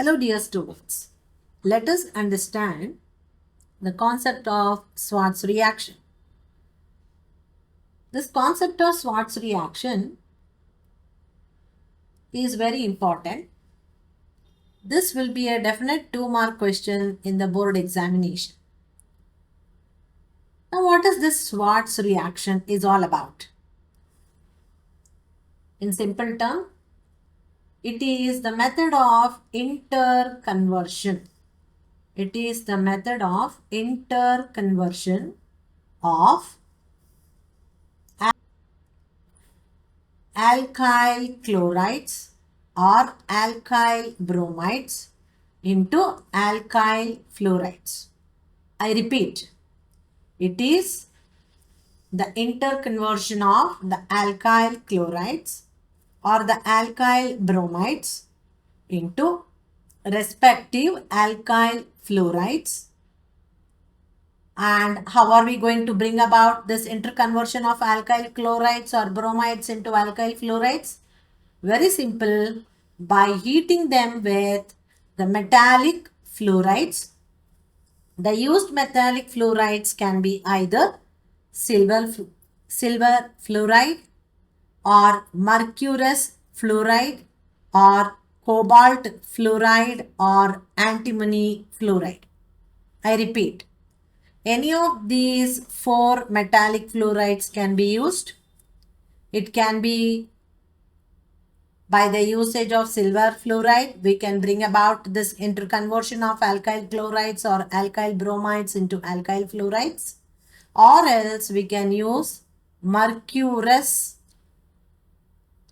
Hello dear students, let us understand the concept of Schwarz reaction. This concept of Schwarz reaction is very important. This will be a definite 2-mark question in the board examination. Now what is this Schwarz reaction is all about? In simple terms, it is the method of interconversion. It is the method of interconversion of alkyl chlorides or alkyl bromides into alkyl fluorides. I repeat, it is the interconversion of the alkyl chlorides or the alkyl bromides into respective alkyl fluorides. And how are we going to bring about this interconversion of alkyl chlorides or bromides into alkyl fluorides? Very simple, by heating them with the metallic fluorides. The used metallic fluorides can be either silver fluoride or mercurous fluoride or cobalt fluoride or antimony fluoride. I repeat, any of these 4 metallic fluorides can be used. It can be by the usage of silver fluoride, we can bring about this interconversion of alkyl chlorides or alkyl bromides into alkyl fluorides. Or else we can use mercurous,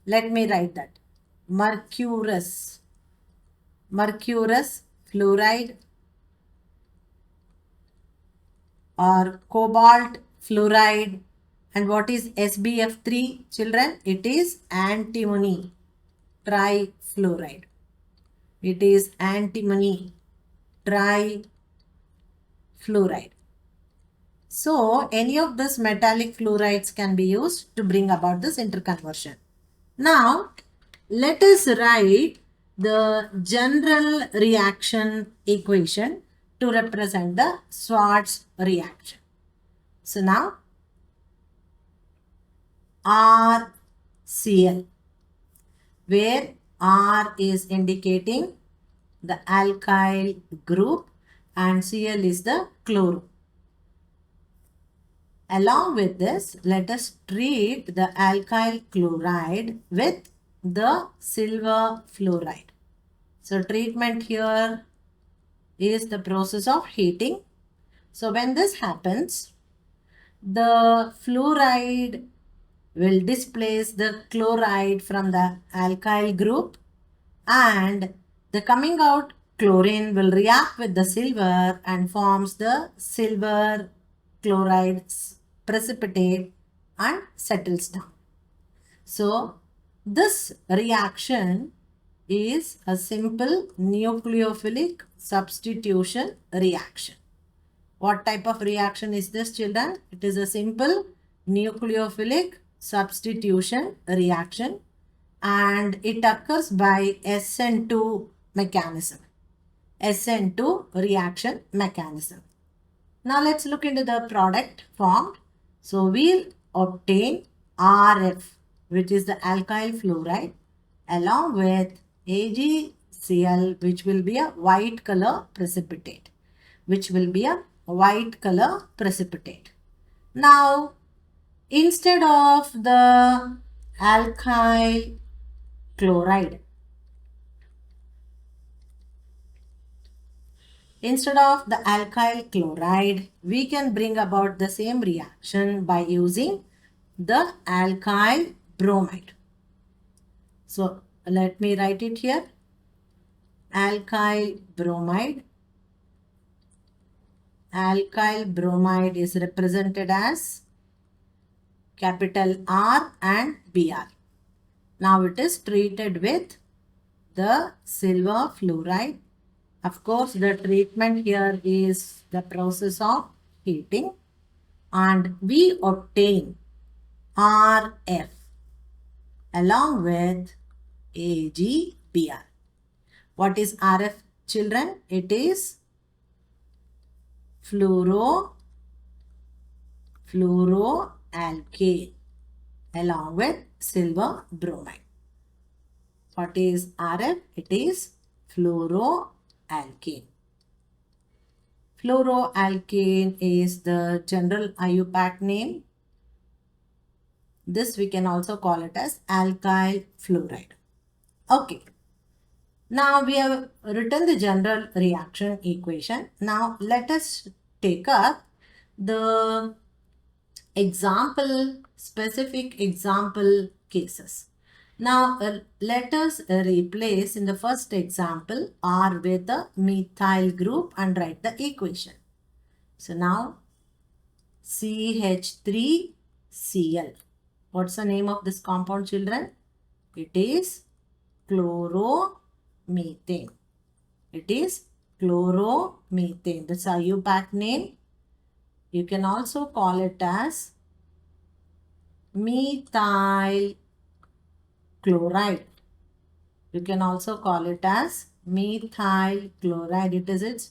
let me write that, mercurous fluoride or cobalt fluoride. And what is SbF3, children? It is antimony trifluoride. It is antimony trifluoride. So, any of these metallic fluorides can be used to bring about this interconversion. Now, let us write the general reaction equation to represent the Schwarz reaction. So, now RCl, where R is indicating the alkyl group and Cl is the chloro. Along with this, let us treat the alkyl chloride with the silver fluoride. So, treatment here is the process of heating. So, when this happens, the fluoride will displace the chloride from the alkyl group and the coming out chlorine will react with the silver and forms the silver chloride precipitate and settles down. So, this reaction is a simple nucleophilic substitution reaction. What type of reaction is this, children? It is a simple nucleophilic substitution reaction and it occurs by SN2 mechanism. SN2 reaction mechanism. Now let's look into the product formed. So we'll obtain RF, which is the alkyl fluoride, along with AgCl, which will be a white color precipitate. Now, instead of the alkyl chloride, we can bring about the same reaction by using the alkyl bromide. So, let me write it here. Alkyl bromide. Alkyl bromide is represented as capital R and Br. Now, it is treated with the silver fluoride. Of course, the treatment here is the process of heating and we obtain RF along with AgBr. What is RF, children? It is fluoroalkane along with silver bromide. What is RF? It is fluoroalkane. Fluoroalkane is the general IUPAC name. This we can also call it as alkyl fluoride. Okay. Now we have written the general reaction equation. Now let us take up the specific example cases. Now let us replace in the first example R with the methyl group and write the equation. So now CH3Cl. What's the name of this compound, children? It is chloromethane. It is chloromethane. That's IUPAC name. You can also call it as methyl chloride. You can also call it as methyl chloride. It is its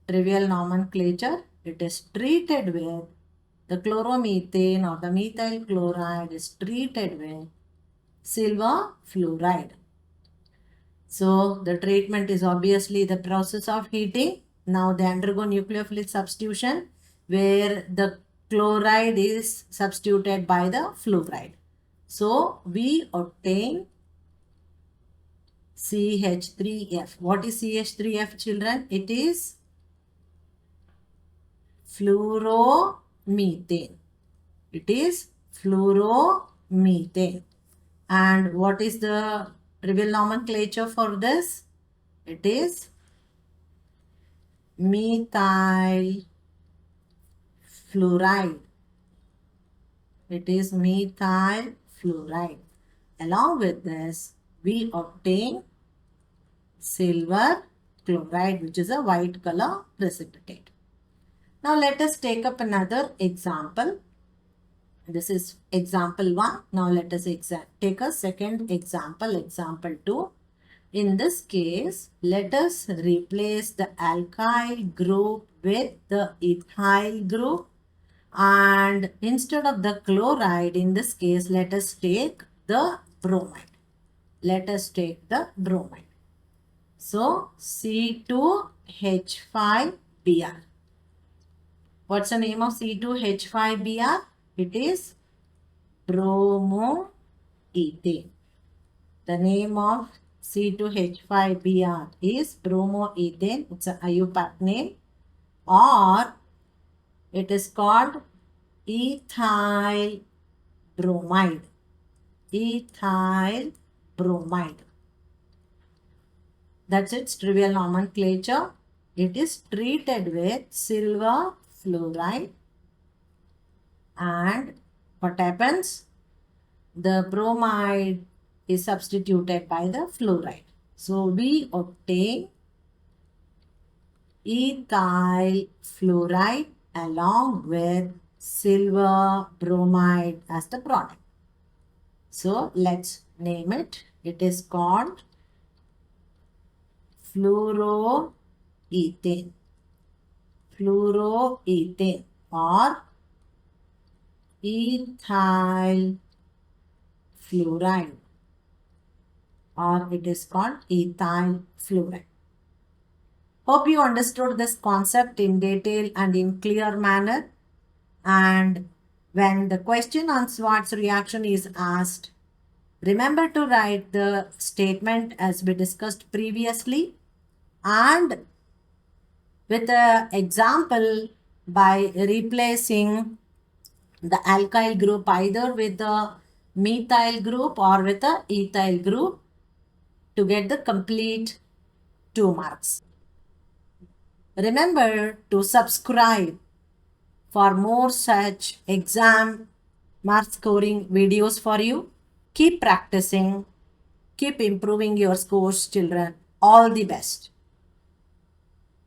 trivial nomenclature. It is treated with the chloromethane or the methyl chloride is treated with silver fluoride. So the treatment is obviously the process of heating. Now they undergo nucleophilic substitution where the chloride is substituted by the fluoride. So we obtain CH3F. What is CH3F, children? It is fluoromethane. It is fluoromethane. And what is the trivial nomenclature for this? It is methyl fluoride. It is methyl fluoride. Along with this, we obtain silver chloride, which is a white color precipitate. Now let us take up another example. This is example 1. Now let us take a second example, example 2. In this case, let us replace the alkyl group with the ethyl group. And instead of the chloride, in this case, let us take the bromide. Let us take the bromide. So, C2H5Br. What's the name of C2H5Br? It is bromoethane. The name of C2H5Br is bromoethane. It's a IUPAC name. Or it is called ethyl bromide. Ethyl bromide. That's its trivial nomenclature. It is treated with silver fluoride. And what happens? The bromide is substituted by the fluoride. So we obtain ethyl fluoride along with silver bromide as the product. So let's name it. It is called fluoroethane. Fluoroethane or ethyl fluoride, or it is called ethyl fluoride. Hope you understood this concept in detail and in clear manner. And when the question on Schwartz reaction is asked, remember to write the statement as we discussed previously, and with the example by replacing the alkyl group either with the methyl group or with the ethyl group to get the complete 2 marks. Remember to subscribe for more such exam mark scoring videos for you. Keep practicing, keep improving your scores, children. All the best.